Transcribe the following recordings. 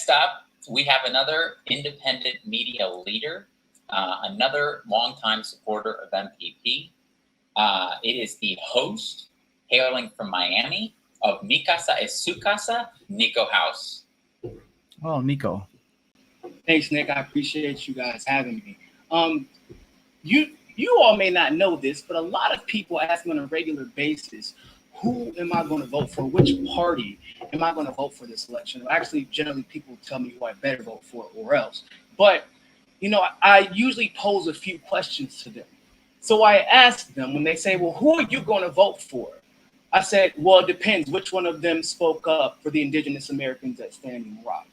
Next up, we have another independent media leader, another longtime supporter of MPP. It is the host, hailing from Miami, of Mi Casa es Su Casa, Niko House. Well, Niko. Thanks, Nick. I appreciate you guys having me. You all may not know this, but a lot of people ask me on a regular basis, who am I going to vote for? Which party am I going to vote for this election? Actually, generally, people tell me who I better vote for or else. But, I usually pose a few questions to them. So I ask them when they say, well, who are you going to vote for? I said, well, it depends which one of them spoke up for the indigenous Americans at Standing Rock.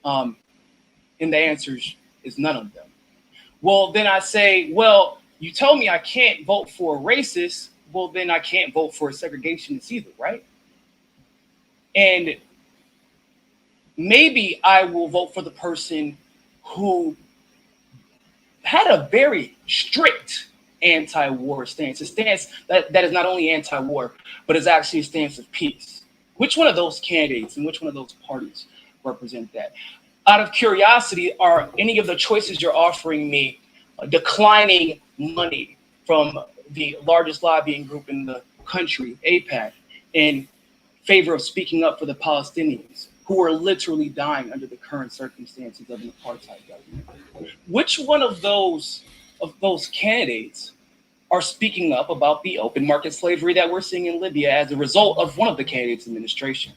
And the answer is none of them. Well, then I say, well, you told me I can't vote for a racist. Well, then I can't vote for a segregationist either, right? And maybe I will vote for the person who had a very strict anti-war stance, a stance that is not only anti-war, but is actually a stance of peace. Which one of those candidates and which one of those parties represent that? Out of curiosity, are any of the choices you're offering me declining money from the largest lobbying group in the country, AIPAC, in favor of speaking up for the Palestinians who are literally dying under the current circumstances of an apartheid government? Which one of those candidates are speaking up about the open market slavery that we're seeing in Libya as a result of one of the candidates' administration?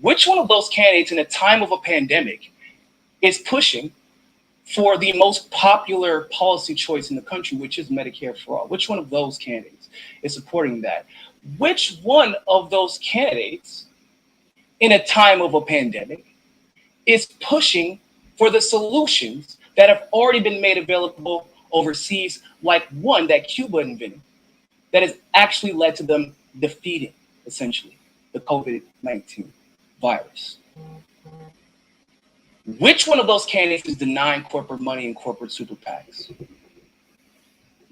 Which one of those candidates in a time of a pandemic is pushing for the most popular policy choice in the country, which is Medicare for all? Which one of those candidates is supporting that? Which one of those candidates in a time of a pandemic is pushing for the solutions that have already been made available overseas, like one that Cuba invented, that has actually led to them defeating, essentially, the COVID-19 virus? Which one of those candidates is denying corporate money and corporate super PACs?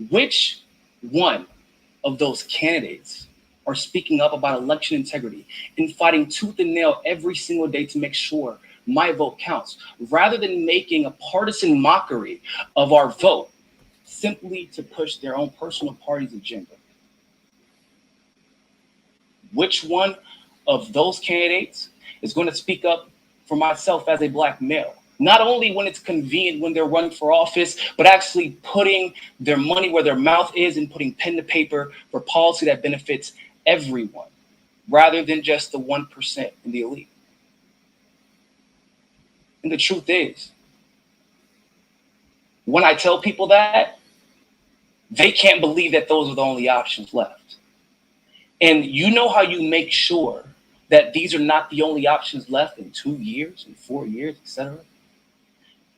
Which one of those candidates are speaking up about election integrity and fighting tooth and nail every single day to make sure my vote counts, rather than making a partisan mockery of our vote simply to push their own personal party's agenda? Which one of those candidates is going to speak up for myself as a Black male, not only when it's convenient when they're running for office, but actually putting their money where their mouth is and putting pen to paper for policy that benefits everyone, rather than just the 1% and the elite? And the truth is, when I tell people that, they can't believe that those are the only options left. And you know how you make sure that these are not the only options left in 2 years, in 4 years, etc.?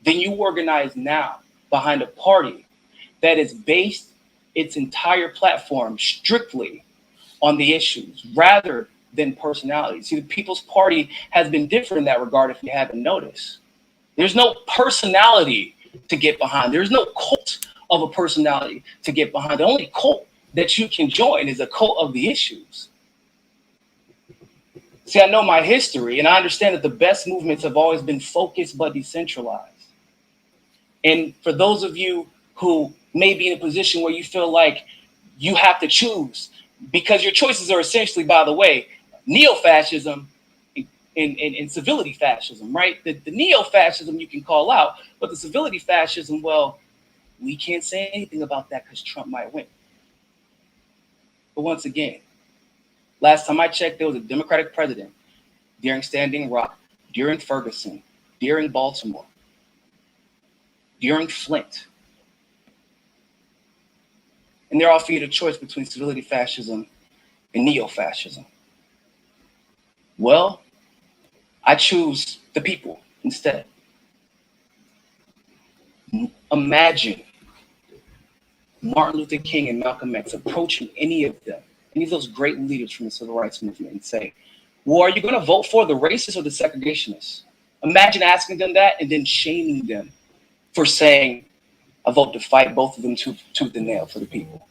Then you organize now behind a party that is based its entire platform strictly on the issues rather than personality. See, the People's Party has been different in that regard, if you haven't noticed. There's no personality to get behind. There's no cult of a personality to get behind. The only cult that you can join is a cult of the issues. See, I know my history, and I understand that the best movements have always been focused but decentralized. And for those of you who may be in a position where you feel like you have to choose, because your choices are essentially, by the way, neo-fascism and civility fascism, right? The neo-fascism you can call out, but the civility fascism, well, we can't say anything about that because Trump might win. But once again, last time I checked, there was a Democratic president during Standing Rock, during Ferguson, during Baltimore, during Flint. And they're offering a choice between civility fascism and neo-fascism. Well, I choose the people instead. Imagine Martin Luther King and Malcolm X approaching any of those great leaders from the civil rights movement and say, well, are you going to vote for the racists or the segregationists? Imagine asking them that and then shaming them for saying, I vote to fight both of them tooth and nail for the people.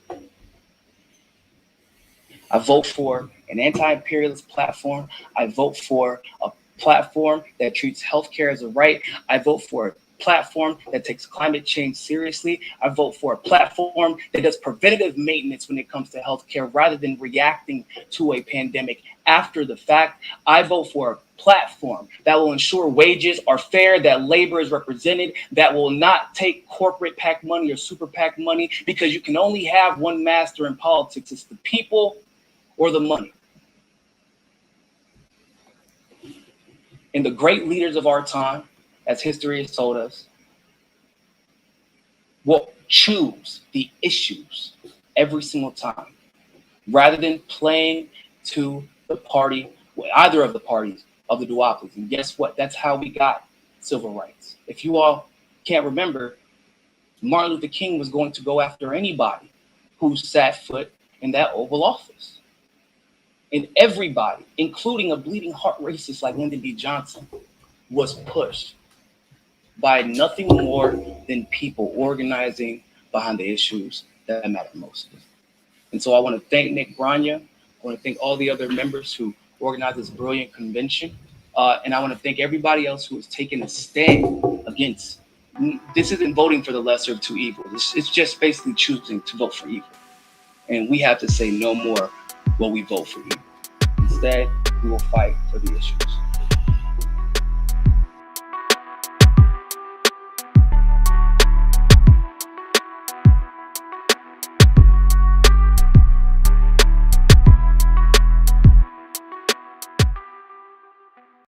I vote for an anti-imperialist platform. I vote for a platform that treats healthcare as a right. I vote for a platform that takes climate change seriously. I vote for a platform that does preventative maintenance when it comes to healthcare rather than reacting to a pandemic after the fact. I vote for a platform that will ensure wages are fair, that labor is represented, that will not take corporate PAC money or super PAC money, because you can only have one master in politics. It's the people or the money. And the great leaders of our time, as history has told us, will choose the issues every single time, rather than playing to the party, either of the parties of the duopolies. And guess what? That's how we got civil rights. If you all can't remember, Martin Luther King was going to go after anybody who sat foot in that Oval Office. And everybody, including a bleeding heart racist like Lyndon B. Johnson, was pushed by nothing more than people organizing behind the issues that matter most. And so I want to thank Nick Grania. I want to thank all the other members who organized this brilliant convention. And I want to thank everybody else who has taken a stand against. This isn't voting for the lesser of two evils. It's just basically choosing to vote for evil. And we have to say no more will we vote for evil. Instead, we will fight for the issues.